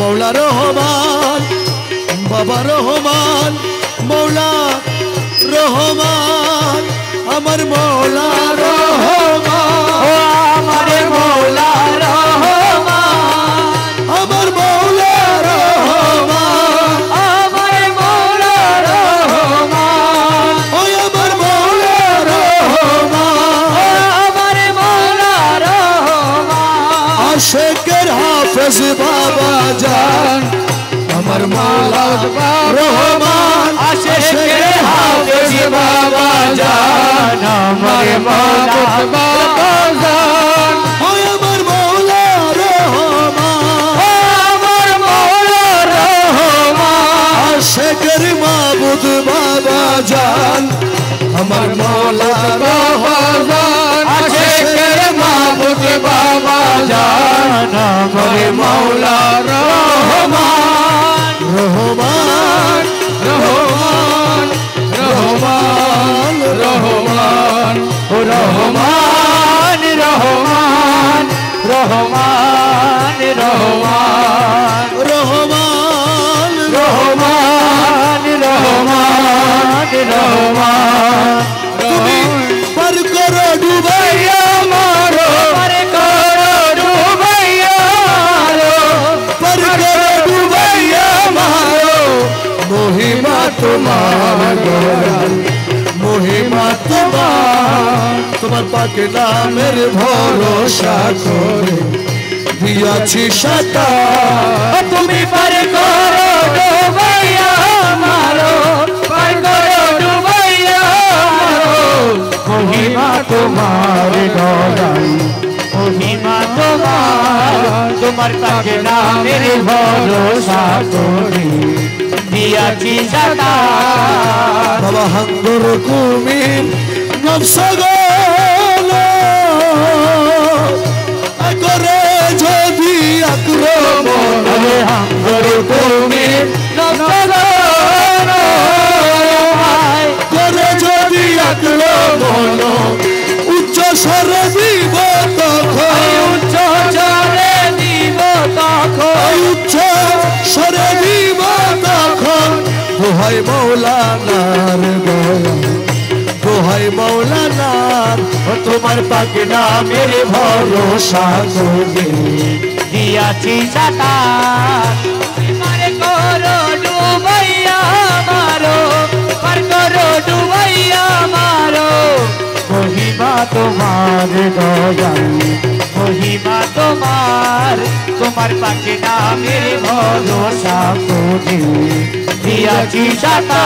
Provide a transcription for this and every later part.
मौला रहमान बाबा रहमान मौला रहमान अमर मौला रहमान हमारे मौला रहमान अमर मौला रहमान हमारे मौला रहमान ओए अमर मौला रहमान हमारे मौला रहमान आशिकर हाफिज बाबा जान अमर मौला रहमान आशिकर हाफिज बाबा जान हमारे मौला रहमान ओए अमर मौला रहमान हमार मौला रहमान आशिकर माबूद बाबा जान अमर मौला रहमान आशिकर माबूद बाबा जान हमारे मौला रहमान रहमान रहमान रहमान रहमान रहमान रहमान रहमान रहमान रहमान रहमान रहमान रहमान তুমি पर करो डुबैया मारो पर करो डुबैया मारो पर करो डुबैया मारो मोहिमा तुम्हार मोहिमा তোমার পাকে নামের ভরসা করে দিয়াছি সাতা তুমি পার করো ডুবাইয়া মারো পার করো ডুবাইয়া মারো মহিমা তোমার গলাই মহিমা তোমার পাকে নামের ভরসা করে দিয়াছি সাতা বাবা হাঙ্গর কুমির নবসগল করে যদি আক্রমণ হাঙ্গর কুমির করে যদি আক্রমণ উচ্চ স্বরে দিব তখন উচ্চ চরে দিব তখন উচ্চ স্বরে দিব তখন দোহাই মৌলানার গলা দোহাই মৌলানার তোমার পাকে নামের ভরসা করে দিয়াছি সাতা মারে করো ডুবাইয়া মারো পার করো ডুবাইয়া মারো মহিমা তোমার দয়াল মহিমা তোমার পাকে নামের ভরসা করে দিয়াছি সাতা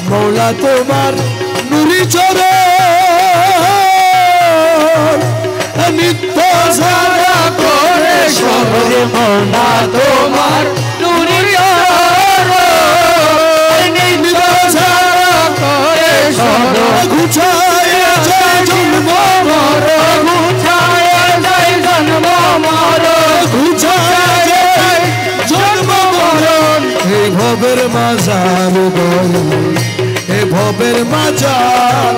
মৌলা তোমার নুরি চরে নিত্য সারা করে শহরে মৌলা তোমার নুরি নিত্য সারা করে ঘুচায় যায় জন্ম মর গুছায় যায় জন্ম মর ঘুচায় যায় জন্ম মরণ এই ভবের মাজার এ ভবের মাজার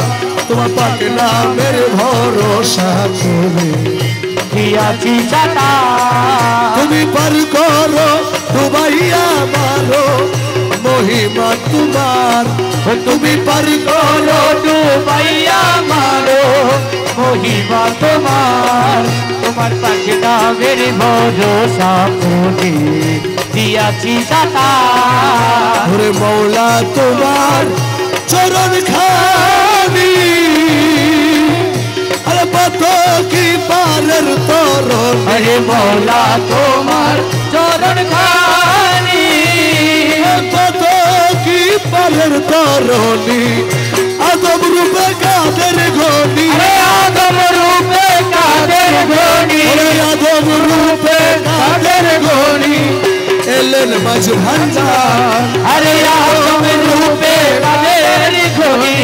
তোমার পাকে নামের ভরসা করে দিয়াছি সাতা তুমি পার করো ডুবাইয়া মারো মহিমা তোমার তুমি পার করো ডুবাইয়া মারো মহিমা তোমার পাকে নামের ভরসা করে দিয়াছি সাতা ওরে মৌলা তোমার চরণ খানি আরে কত কি পারের তরণ আরে মৌলা তোমার চরণ খানি কত কি পারের তরণী আদম রূপে কাদের ঘনি আরে আদম রূপে কাদের ঘনি আদম রূপে কাদের ঘনি এলেন মাঝ ভান্ডার আরে আদম রূপে কাদের ঘনি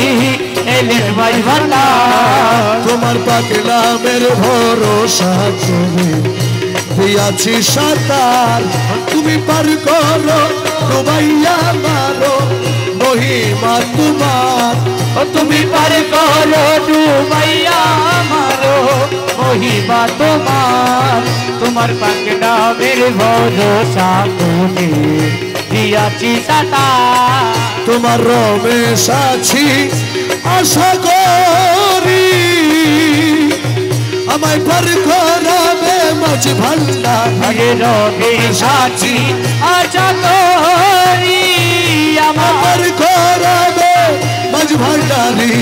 এলেন মাঝ ভান্ডার তোমার পাকে নামের ভরসা করে দিয়াছি সাতার তুমি পার করো ডুবাইয়া মারো মহিমা তোমার তুমি পার করো ডুবাইয়া মারো মহিমা তোমার তোমার পাক নামের ভরসা করে দিয়াছি সাতা তোমার রমেশ আছি আশা করি আমায় পার করাবে মাঝ ভান্ডারে রমেশ আছি আশা করি আমায় পার করাবে মাঝ ভান্ডারি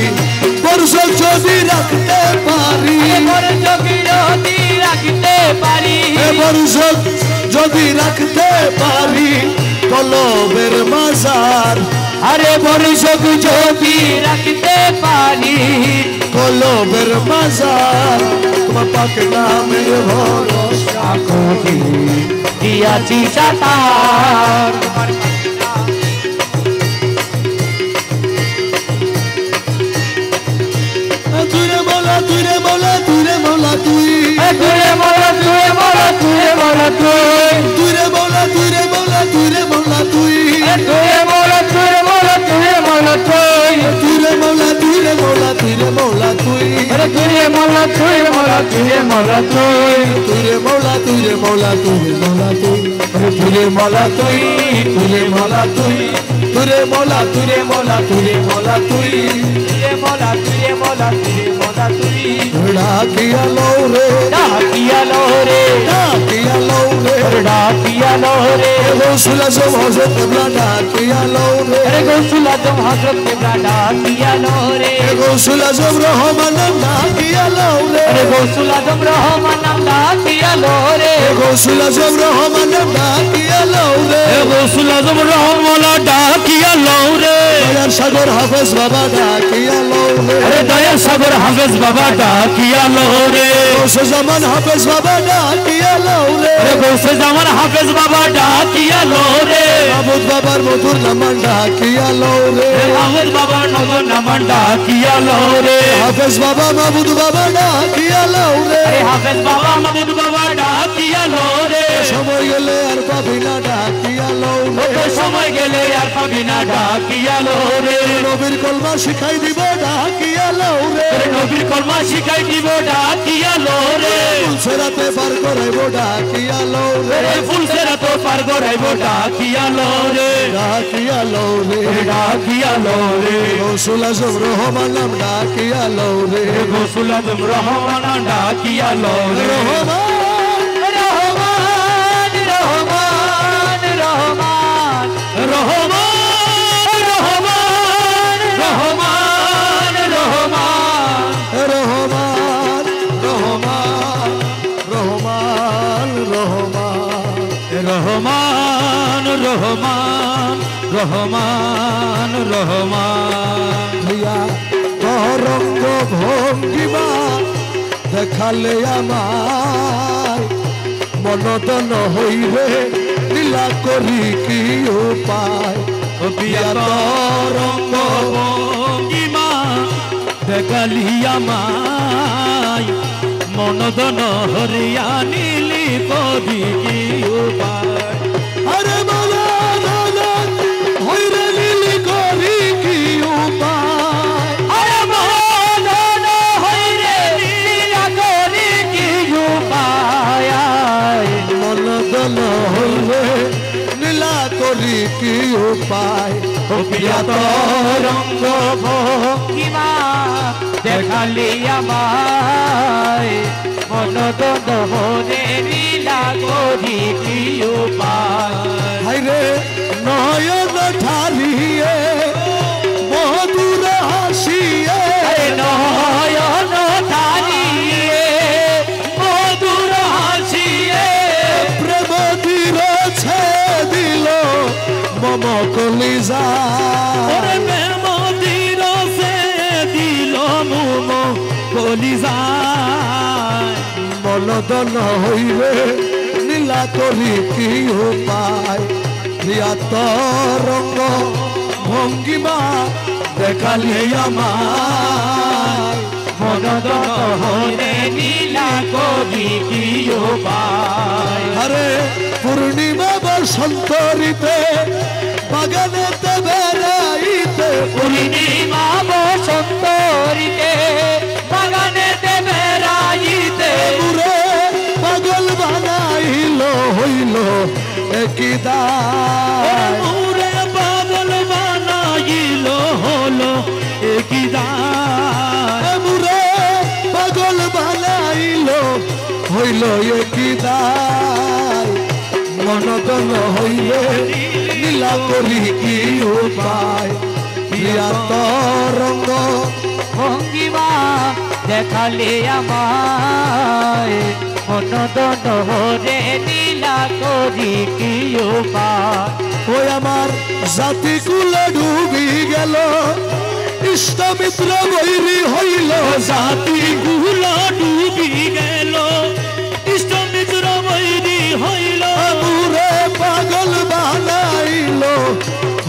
বর্ষ যদি রাখতে পারি বর্ষ যদি রাখতে পারি বর্ষ যদি রাখতে পারি কলবের মাজার আরে বর্ষ যদি রাখতে পারি কলবের মাজার তোমার পাক নামের ভরসা করি দিয়াছি সাতার তুরে মোলা তুরে মোলা তুরে মোলা তুই তুরে মোলা তুরে মোলা তুরে মোলা তুই তুরে মোলা তুরে মোলা তুরে মোলা তুই তুরে মোলা তুরে মোলা তুরে মোলা তুই তুরে মোলা তুরে মোলা তুরে মোলা তুই তুরে মোলা তুরে মোলা তুরে মোলা তুই তুরে মোলা তুরে মোলা তুরে মোলা তুই তুরে মোলা তুই তুরে মোলা তুই তুরে মোলা তুরে মোলা তুরে মোলা তুই তুরে মোলা তুরে মোলা তুরে মোলা তুই ডাকিয়া লও রে ডাকিয়া লো রে ডাকিয়া লও রে ডাকিয়া লো রে গৌসুল আজম হযরত কেবলা ডাকিয়া লও রে গৌসুল আজম হযরত কেবলা ডাকিয়া লো রে গৌসুল আজম রহমান ডাকিয়া লও রে গৌসুল আজম রহমান ডাকিয়া লো রে গৌসুল আজম রহমান ডাকিয়া লও রে গৌসুল আজম রহমান ডাকিয়া লো রে দয়ার সাগর হাফেজ বাবা ডাকিয়া লও রে দয়ার সাগর হাফেজ বাবা ডাকিয়া লো রে গৌসে জামান হাফেজ বাবা ডাকিয়া লও রে গৌসে জামান হাফেজ বাবা ডাকিয়া লো রে মাহমুদ বাবার মধুর নামান ডাকিয়া লও রে মাহমুদ বাবার নগর নামান ডাকিয়া লো রে হাফেজ বাবা মাহমুদ বাবা ডাকিয়া লও রে হাফেজ বাবা মাহমুদ বাবা ডাকিয়া লো রে সময় গেলে আর পাবি না ডাকিয়া লও রে সময় গেলে আর পাবি না ডাকিয়া লো রে নবীর কলমা শিখাই দিব ডাকিয়া লও রে নবীর কলমা শিখাই দিব ডাকিয়া লো রে ফুলসেরাতে পার করাইব ডাকিয়া লও রে ফুলসেরা তো পার করাইব ডাকিয়া লো রে ডাকিয়া লও রে ডাকিয়া লো রে গৌসুল আজম রহমান নাম ডাকিয়া লও রে গৌসুল আজম রহমান ডাকিয়া লো রে রহমান রহমান রহমান রহমান রহমান রহমান রহমান রহমান রহমান রহমান রহমান রহমান রহমান রহমান রহমান রহমান প্রিয়া তরঙ্গ ভঙ্গিমা দেখালে আমায় মনদন হইবে লীলা করি কি উপায় প্রিয়া তরঙ্গ ভঙ্গিমা দেখালি আমায় মনদন হরিয়া নীলি কবি কি উপায় আরে মালা নানক হইরে নীলি করি কি উপায় আরে মনদন হইরে নীলা করি কি উপায় মনদন হইবে লীলা করি কি উপায় প্রিয়া তরঙ্গ ভঙ্গিমা দেখালি আমায় মনদন হরে লীলা করি কি উপায় হাইরে নয়ন ঠারিয়ে মধুর হাসিয়ে নয়ন ধারিয়ে মধুর হাসিয়ে প্রেম দিরছে দিল মম কলিজা ওরে প্রেম দিরছে দিল মুম কলিজায় মনদন হইবে নীলা করি কি উপায় প্রিয়া তরঙ্গ ভঙ্গিমা দেখালি আমায় মনদন হরে নীলা করি কি উপায় আরে পূর্ণিমা বসন্তরিতে বাগানেতে বেড়াইতে পূর্ণিমা বসন্তরিতে বাগানেতে বেড়াইতে হইলো একই দায় মোরে পাগল বানাইলো হলো একই দায় মুরে পাগল বানাইলো হইল একই দায় মনদন হইলে নীলা করি কি উপায় প্রিয়া তরঙ্গ ভঙ্গিমা দেখালে আমায় মনদন হরে নীলা করি কি উপায় ওই আমার জাতি কুলে ডুবি গেল ইষ্ট মিত্র বৈরী হইল জাতি গুলা ডুবি গেল ইষ্ট মিত্র বৈরী হইল মুরে পাগল বানাইল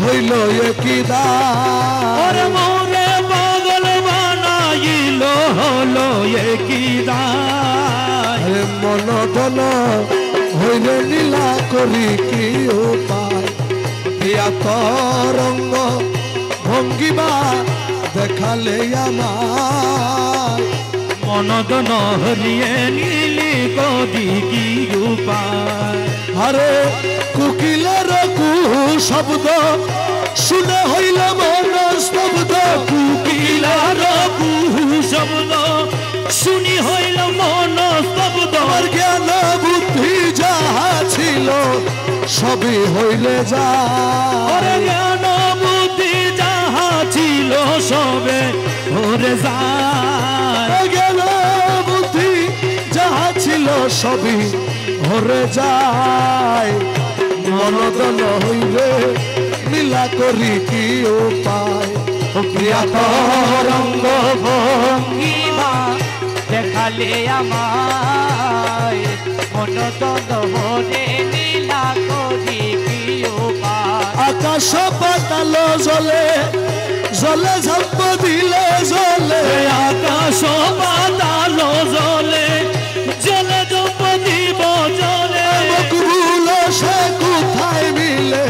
হইল একই দায় মোরে পাগল বানাইল হলো একই দায় মনদন হইলে নীলা করি কি উপায় প্রিয়া তরঙ্গ ভঙ্গিমা দেখালে আমার মনদন হরিয়ে নীলি কদি কি উপায় আরে কুকিলের কুহু শব্দ শুনে হইল মন স্তব্ধ কুকিলার কুহু শব্দ শুনি হইল মন স্তব্ধ আমার জ্ঞান বুদ্ধি যাহা ছিল সবই হইলে ওরে যায় জ্ঞান বুদ্ধি যাহা ছিল সবে ভরে যায় জ্ঞান বুদ্ধি যাহা ছিল সবই হরে যায় মনদন হইলে নীলা করি কি উপায় প্রিয়া তরঙ্গ ভঙ্গিমা দেখালে আমায় মনদন হরে নীলা করি কি উপায় আকাশ পাতাল জলে জলে ঝাপ দিলে জলে আকাশ পাতাল জলে জলে জপ দিব জলে মকবুল সে কোথায় মিলে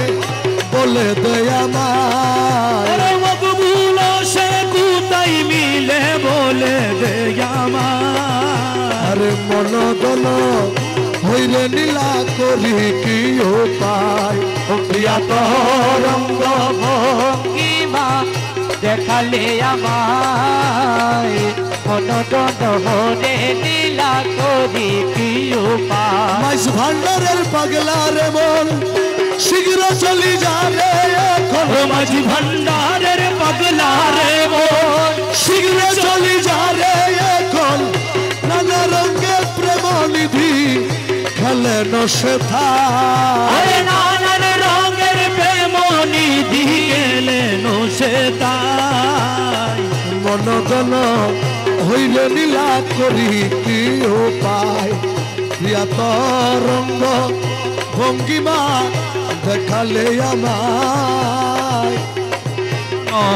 বলে দয়া মায় মকবুল সে কোথায় মিলে বলে দে আমার আরে মনদন হইলে নীলা করি কি উপায় প্রিয়া তরঙ্গ ভঙ্গিমা দেখালে আমায় মনদন হরে নীলা করি কি উপায় মাইস ভান্ডারের পাগলা রে মন শীঘ্র চলি যাবে এখন মাঝি ভান্ডারের পাগলা রে মন শীঘ্র চলি যাবে এখন নানা রঙের প্রেম নিধি খেলে নসে আরে নানান রঙের প্রেম নিধি গেলে নোসে তাই মনদন হইলে নীলা করি কি উপায় প্রিয়া তরঙ্গ ভঙ্গিমা দেখালে আমায়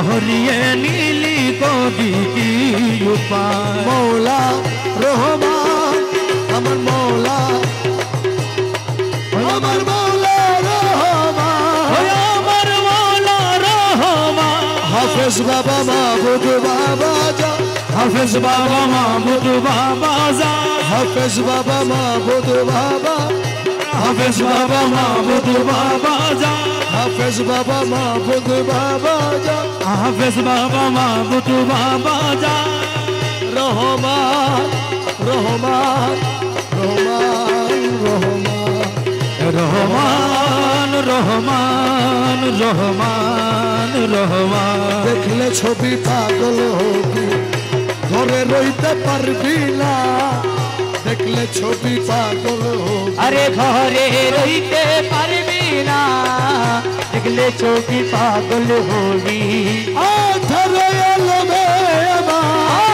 হরিয়ে নীলি কবি কি উপায় মৌলা রহমান আমার মৌলা আমার মৌলা রহমান আমার মৌলা রহমান হাফেজ বাবা মাহবুব বাবা যা হাফেজ বাবা মাহমুদ বাবা যা হাফেজ বাবা মাহবুব বাবা হাফেজ বাবা মাহমুদ বাবা যা হাফেজ বাবা মাহবুব বাবা যা হাফেজ বাবা মাহমুদ বাবা যা রহমান রহমান রহমান রহমান রহমান রহমান রহমান রহমান দেখলে ছবি পাগল হবি ঘরে রইতে পারবি না দেখলে ছবি পাগল হবি আরে ঘরে রইতে পারবি না দেখলে ছবি পাগল হবি আধারে আলোবে আমার